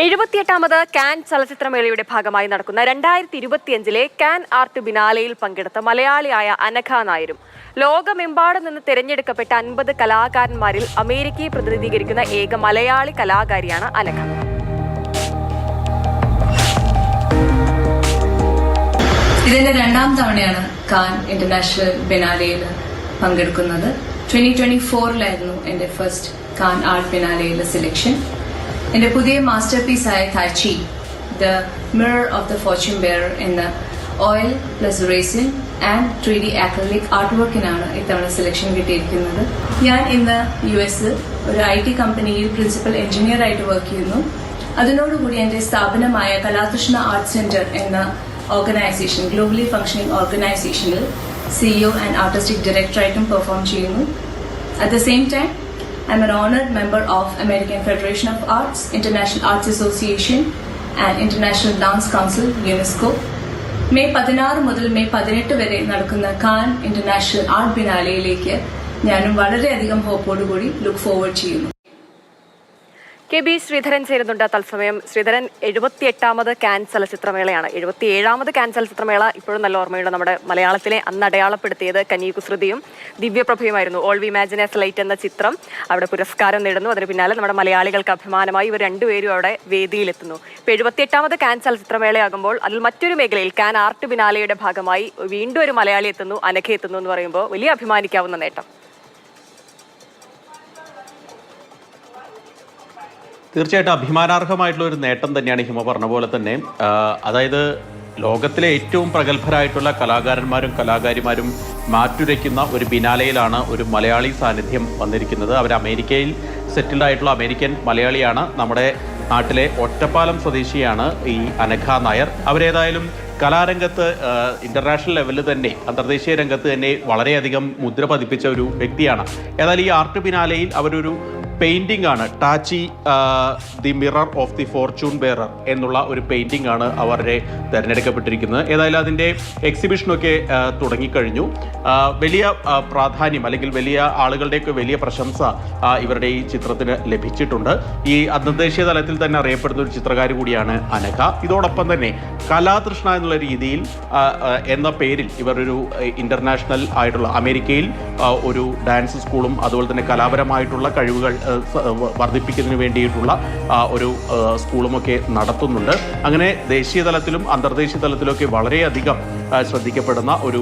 78ാമത് can ചലച്ചിത്രമേളയുടെ ഭാഗമായി നടക്കുന്ന 2025 can art ബിനാലെയിൽ പങ്കെടുത്ത മലയാളിയായ അനഘ നായരും ലോകമെമ്പാടും നിന്ന് തിരഞ്ഞെടുക്കപ്പെട്ട 50 കലാകാരന്മാരിൽ അമേരിക്കയെ പ്രതിനിധീകരിക്കുന്ന ഏക മലയാളി കലാകാരിയാണ് അനഘ. ഇതിന്റെ രണ്ടാം തവണയാണ് കാൻ ഇന്റർനാഷണൽ ബിനാലെയിൽ പങ്കെടുക്കുന്നത്. 2024 എന്റെ ഫസ്റ്റ് കാൻ ആർട്ട് ബിനാലെയിലെ സെലക്ഷൻ. എന്റെ പുതിയ മാസ്റ്റർ പീസായ Tachi the mirror of the fortune bearer എന്ന oil plus resin and 3D acrylic art വർക്കിനാണ് ഇത്തവണ സെലക്ഷൻ കിട്ടിയിരിക്കുന്നത്. ഞാൻ ഇന്ന് US ഒരു IT കമ്പനിയിൽ പ്രിൻസിപ്പൽ എഞ്ചിനീയർ ആയിട്ട് വർക്ക് ചെയ്യുന്നു. അതിനോടുകൂടി എന്റെ സ്ഥാപനമായ കലാതൃഷ്ണ ആർട്ട് സെന്റർ എന്ന ഓർഗനൈസേഷൻ, ഗ്ലോബലി ഫംഗ്ഷനിങ് ഓർഗനൈസേഷനിൽ CEO ആൻഡ് ആർട്ടിസ്റ്റിക് ഡയറക്ടറായിട്ടും പെർഫോം ചെയ്യുന്നു. At the same time I'm an honored member of American Federation of Arts, International Arts Association and International Dance Council, UNESCO. May 16 മുതൽ May 18 വരെ നടക്കുന്ന can international art ബിനാലെയിലേക്ക് ഞാനും വളരെയധികം ഹോപ്പോടുകൂടി look forward ചെയ്യുന്നു. KB Sreedharan ചേരുന്നുണ്ട് തത്സമയം. ശ്രീധരൻ, 78ാമത് കാൻ ചലച്ചിത്രമേളയാണ്. 77ാമത് കാൻ ചലച്ചിത്രമേള ഇപ്പോഴും നല്ല ഓർമ്മയുണ്ട്. നമ്മുടെ മലയാളത്തിലെ അന്ന് അടയാളപ്പെടുത്തിയത് കന്യാകുസൃതിയും ദിവ്യപ്രഭയുമായിരുന്നു. All we imagine as light എന്ന ചിത്രം അവിടെ പുരസ്കാരം നേടുന്നു. അതിന് പിന്നാലെ നമ്മുടെ മലയാളികൾക്ക് അഭിമാനമായി ഇവർ രണ്ടുപേരും അവിടെ വേദിയിലെത്തുന്നു. ഇപ്പോൾ 78ാമത് കാൻ ചലച്ചിത്രമേളയാകുമ്പോൾ അതിൽ മറ്റൊരു മേഖലയിൽ കാൻ ആർട്ട് ബിനാലെയുടെ ഭാഗമായി വീണ്ടും ഒരു മലയാളി എത്തുന്നു, അനഘ എത്തുന്നു എന്ന് പറയുമ്പോൾ വലിയ അഭിമാനിക്കാവുന്ന നേട്ടം. തീർച്ചയായിട്ടും അഭിമാനാർഹമായിട്ടുള്ള ഒരു നേട്ടം തന്നെയാണ് ഹിമ പറഞ്ഞ പോലെ തന്നെ. അതായത് ലോകത്തിലെ ഏറ്റവും പ്രഗത്ഭരായിട്ടുള്ള കലാകാരന്മാരും കലാകാരിമാരും മാറ്റുരയ്ക്കുന്ന ഒരു ബിനാലയിലാണ് ഒരു മലയാളി സാന്നിധ്യം വന്നിരിക്കുന്നത്. അവർ അമേരിക്കയിൽ സെറ്റിൽഡ് ആയിട്ടുള്ള അമേരിക്കൻ മലയാളിയാണ്. നമ്മുടെ നാട്ടിലെ ഒറ്റപ്പാലം സ്വദേശിയാണ് ഈ അനഘ നായർ. അവരേതായാലും കലാരംഗത്ത് ഇന്റർനാഷണൽ ലെവലിൽ തന്നെ, അന്തർദേശീയ രംഗത്ത് തന്നെ വളരെയധികം മുദ്ര പതിപ്പിച്ച ഒരു വ്യക്തിയാണ്. ഏതായാലും ഈ ആർട്ട് ബിനാലയിൽ അവരൊരു പെയിൻറ്റിംഗ് ആണ്, Tachi the mirror of the fortune bearer എന്നുള്ള ഒരു പെയിൻറ്റിംഗ് ആണ് അവരുടെ തിരഞ്ഞെടുക്കപ്പെട്ടിരിക്കുന്നത്. ഏതായാലും അതിൻ്റെ എക്സിബിഷനൊക്കെ തുടങ്ങിക്കഴിഞ്ഞു. വലിയ പ്രാധാന്യം അല്ലെങ്കിൽ വലിയ ആളുകളുടെയൊക്കെ വലിയ പ്രശംസ ഇവരുടെ ഈ ചിത്രത്തിന് ലഭിച്ചിട്ടുണ്ട്. ഈ അന്തർദേശീയ തലത്തിൽ തന്നെ അറിയപ്പെടുന്ന ഒരു ചിത്രകാരി കൂടിയാണ് അനഘ. ഇതോടൊപ്പം തന്നെ കലാതൃഷ്ണ എന്നുള്ള രീതിയിൽ എന്ന പേരിൽ ഇവരൊരു ഇന്റർനാഷണൽ ആയിട്ടുള്ള അമേരിക്കയിൽ ഒരു ഡാൻസ് സ്കൂളും അതുപോലെ തന്നെ കലാപരമായിട്ടുള്ള കഴിവുകൾ വർദ്ധിപ്പിക്കുന്നതിന് വേണ്ടിയിട്ടുള്ള ഒരു സ്കൂളുമൊക്കെ നടത്തുന്നുണ്ട്. അങ്ങനെ ദേശീയ തലത്തിലും അന്തർദേശീയ തലത്തിലൊക്കെ വളരെയധികം ശ്രദ്ധിക്കപ്പെടുന്ന ഒരു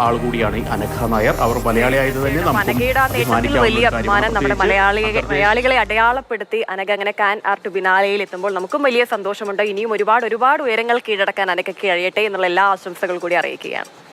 ആൾ കൂടിയാണ് ഈ അനഘ നായർ. അവർ മലയാളിയായത് തന്നെ വലിയ അഭിമാനം. നമ്മുടെ മലയാളികളെ അടയാളപ്പെടുത്തി അനഘ അങ്ങനെ കാൻ ആർട്ട് ബിനാലെയിൽ എത്തുമ്പോൾ നമുക്കും വലിയ സന്തോഷമുണ്ട്. ഇനിയും ഒരുപാട് ഉയരങ്ങൾ കീഴടക്കാൻ അനഘയ്ക്ക് കഴിയട്ടെ എന്നുള്ള എല്ലാ ആശംസകൾ കൂടി അറിയിക്കുകയാണ്.